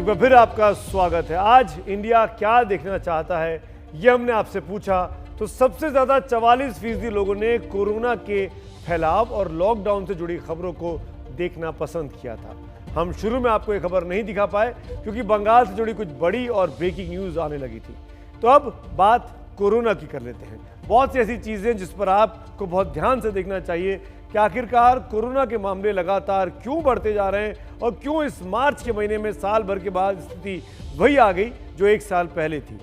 एक बार फिर आपका स्वागत है। आज इंडिया क्या देखना चाहता है ये हमने आपसे पूछा, तो सबसे ज्यादा 44% लोगों ने कोरोना के फैलाव और लॉकडाउन से जुड़ी खबरों को देखना पसंद किया था। हम शुरू में आपको ये खबर नहीं दिखा पाए क्योंकि बंगाल से जुड़ी कुछ बड़ी और ब्रेकिंग न्यूज आने लगी थी। तो अब बात कोरोना की कर लेते हैं। बहुत सी ऐसी चीजें जिस पर आपको बहुत ध्यान से देखना चाहिए कि आखिरकार कोरोना के मामले लगातार क्यों बढ़ते जा रहे हैं और क्यों इस मार्च के महीने में साल भर के बाद स्थिति वही आ गई जो एक साल पहले थी।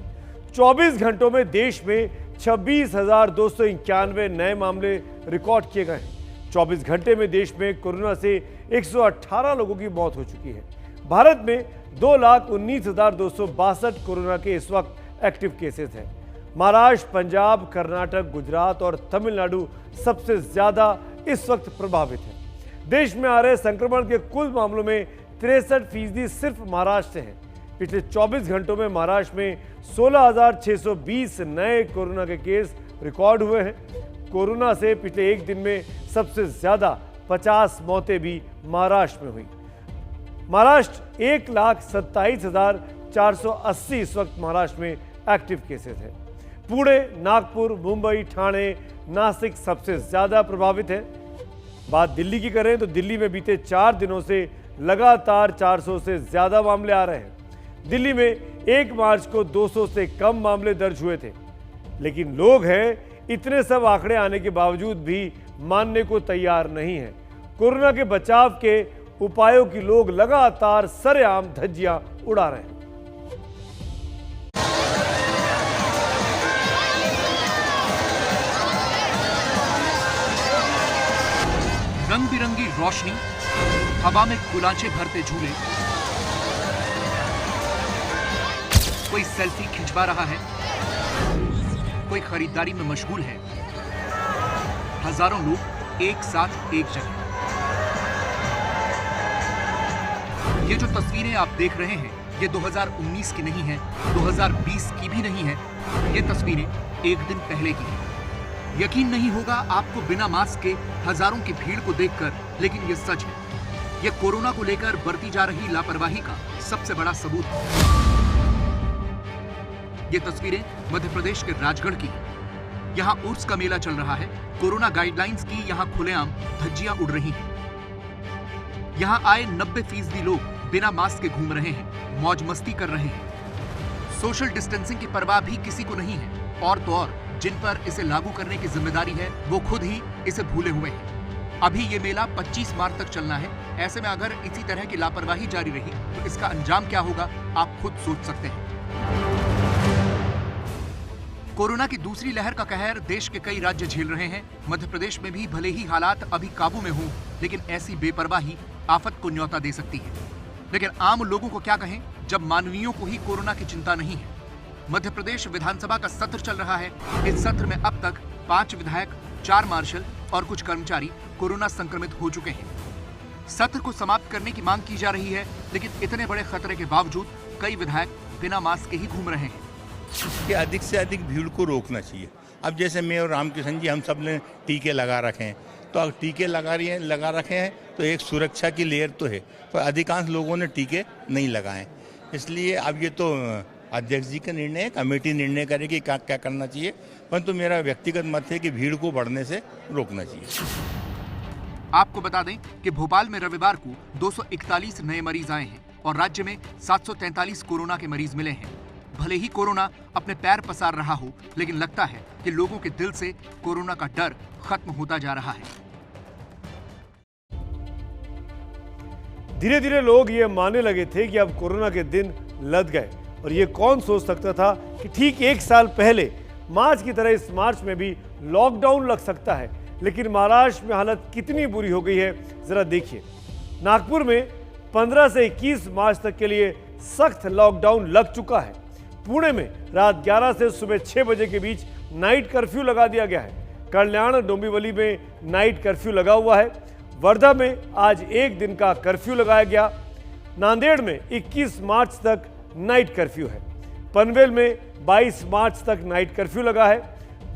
24 घंटों में देश में 26,291 नए मामले रिकॉर्ड किए गए हैं। 24 घंटे में देश में कोरोना से 118 लोगों की मौत हो चुकी है। भारत में 2,19,262 कोरोना के इस वक्त एक्टिव केसेस हैं। महाराष्ट्र, पंजाब, कर्नाटक, गुजरात और तमिलनाडु सबसे ज्यादा इस वक्त प्रभावित है। देश में आ रहे संक्रमण के कुल मामलों में 63% सिर्फ महाराष्ट्र से हैं। पिछले 24 घंटों में महाराष्ट्र में 16,620 नए कोरोना के केस रिकॉर्ड हुए हैं। कोरोना से पिछले एक दिन में सबसे ज्यादा 50 मौतें भी महाराष्ट्र में हुई। महाराष्ट्र 1,27,480 इस वक्त महाराष्ट्र में एक्टिव केसेस हैं। पुणे, नागपुर, मुंबई, ठाणे, नासिक सबसे ज्यादा प्रभावित है। बात दिल्ली की करें तो दिल्ली में बीते 4 दिनों से लगातार 400 से ज्यादा मामले आ रहे हैं। दिल्ली में 1 मार्च को 200 से कम मामले दर्ज हुए थे, लेकिन लोग हैं इतने सब आंकड़े आने के बावजूद भी मानने को तैयार नहीं है। कोरोना के बचाव के उपायों की लोग लगातार सरेआम धज्जियां उड़ा रहे हैं। रंग बिरंगी रोशनी, हवा में गुलांचे भरते झूले, कोई सेल्फी खिंचवा रहा है, कोई खरीदारी में मशगूल है। हजारों लोग एक साथ एक जगह। ये जो तस्वीरें आप देख रहे हैं ये 2019 की नहीं है, 2020 की भी नहीं है। ये तस्वीरें एक दिन पहले की हैं। यकीन नहीं होगा आपको बिना मास्क के हजारों की भीड़ को देखकर, लेकिन ये सच है। ये कोरोना को लेकर बरती जा रही लापरवाही का सबसे बड़ा सबूत है। ये तस्वीरें मध्य प्रदेश के राजगढ़ की हैं। यहाँ उर्स का मेला चल रहा है। कोरोना गाइडलाइंस की यहाँ खुलेआम धज्जियां उड़ रही हैं। यहाँ आए 90% लोग बिना मास्क के घूम रहे हैं, मौज मस्ती कर रहे हैं। सोशल डिस्टेंसिंग की परवाह भी किसी को नहीं है। और तो और जिन पर इसे लागू करने की जिम्मेदारी है वो खुद ही इसे भूले हुए हैं। अभी ये मेला 25 मार्च तक चलना है। ऐसे में अगर इसी तरह की लापरवाही जारी रही तो इसका अंजाम क्या होगा आप खुद सोच सकते हैं। कोरोना की दूसरी लहर का कहर देश के कई राज्य झेल रहे हैं। मध्य प्रदेश में भी भले ही हालात अभी काबू में हों, लेकिन ऐसी बेपरवाही आफत को न्योता दे सकती है। लेकिन आम लोगों को क्या कहें जब मानवीयों को ही कोरोना की चिंता नहीं है। मध्य प्रदेश विधानसभा का सत्र चल रहा है। इस सत्र में अब तक 5 विधायक, 4 मार्शल और कुछ कर्मचारी कोरोना संक्रमित हो चुके हैं। सत्र को समाप्त करने की मांग की जा रही है, लेकिन इतने बड़े खतरे के बावजूद कई विधायक बिना मास्क के ही घूम रहे हैं। कि अधिक से अधिक भीड़ को रोकना चाहिए। अब जैसे मैं और रामकिशन जी हम सब ने टीके लगा रखे हैं, तो अगर टीके लगा रखे हैं तो एक सुरक्षा की लेयर तो है, पर अधिकांश लोगों ने टीके नहीं लगाए। इसलिए अब ये तो अध्यक्ष जी का निर्णय है, कमेटी निर्णय करेगी क्या क्या करना चाहिए, परंतु मेरा व्यक्तिगत मत है कि भीड़ को बढ़ने से रोकना चाहिए। आपको बता दें कि भोपाल में रविवार को 241 नए मरीज आए हैं और राज्य में 743 कोरोना के मरीज मिले हैं। भले ही कोरोना अपने पैर पसार रहा हो, लेकिन लगता है कि लोगों के दिल से कोरोना का डर खत्म होता जा रहा है। धीरे धीरे लोग ये मानने लगे थे कि अब कोरोना के दिन लद गए, और ये कौन सोच सकता था कि ठीक 1 साल पहले मार्च की तरह इस मार्च में भी लॉकडाउन लग सकता है। लेकिन महाराष्ट्र में हालत कितनी बुरी हो गई है जरा देखिए। नागपुर में 15 से 21 मार्च तक के लिए सख्त लॉकडाउन लग चुका है। पुणे में रात 11 से सुबह 6 बजे के बीच नाइट कर्फ्यू लगा दिया गया है। कल्याण, डोंबिवली में नाइट कर्फ्यू लगा हुआ है। वर्धा में आज 1 दिन का कर्फ्यू लगाया गया। नांदेड़ में 21 मार्च तक नाइट कर्फ्यू है। पनवेल में 22 मार्च तक नाइट कर्फ्यू लगा है।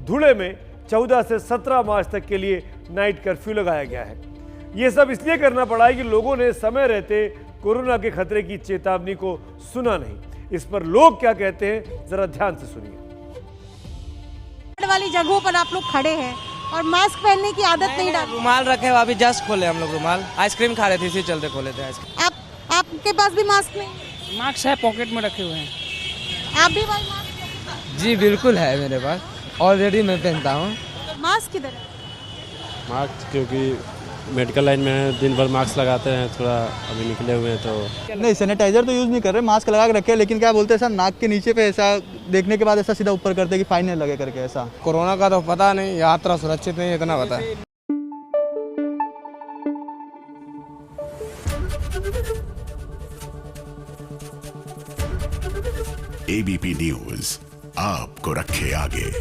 धुले में 14 से 17 मार्च तक के लिए नाइट कर्फ्यू लगाया गया है। ये सब इसलिए करना पड़ा है कि लोगों ने समय रहते कोरोना के खतरे की चेतावनी को सुना नहीं। इस पर लोग क्या कहते हैं, जरा ध्यान से सुनिए। वाली जगहों पर आप लोग खड़े हैं और मास्क पहनने की आदत नहीं डाली। रुमाल रखे हुए, अभी जस्ट खोले हम लोग रुमाल। आइसक्रीम खा रहे थे, इसी चलते खोले थे आइसक्रीम। आपके पास भी मास्क नहीं? मास्क है, पॉकेट में रखे हुए हैं। आप भी भाई मास्क? जी बिल्कुल है मेरे पास, ऑलरेडी मैं पहनता हूँ मास्क किधर है? मास्क क्योंकि मेडिकल लाइन में दिन भर मास्क लगाते हैं, थोड़ा अभी निकले हुए हैं तो नहीं, सैनिटाइजर तो यूज़ नहीं कर रहे, मास्क लगा के रखे हैं, लेकिन क्या बोलते हैं ऐसा नाक के नीचे पे ऐसा देखने के बाद ऐसा सीधा ऊपर करते हैं कि फाइन नहीं लगे करके ऐसा। कोरोना का तो पता नहीं, यात्रा सुरक्षित नहीं है, इतना पता है। एबीपी न्यूज़ आपको रखे आगे।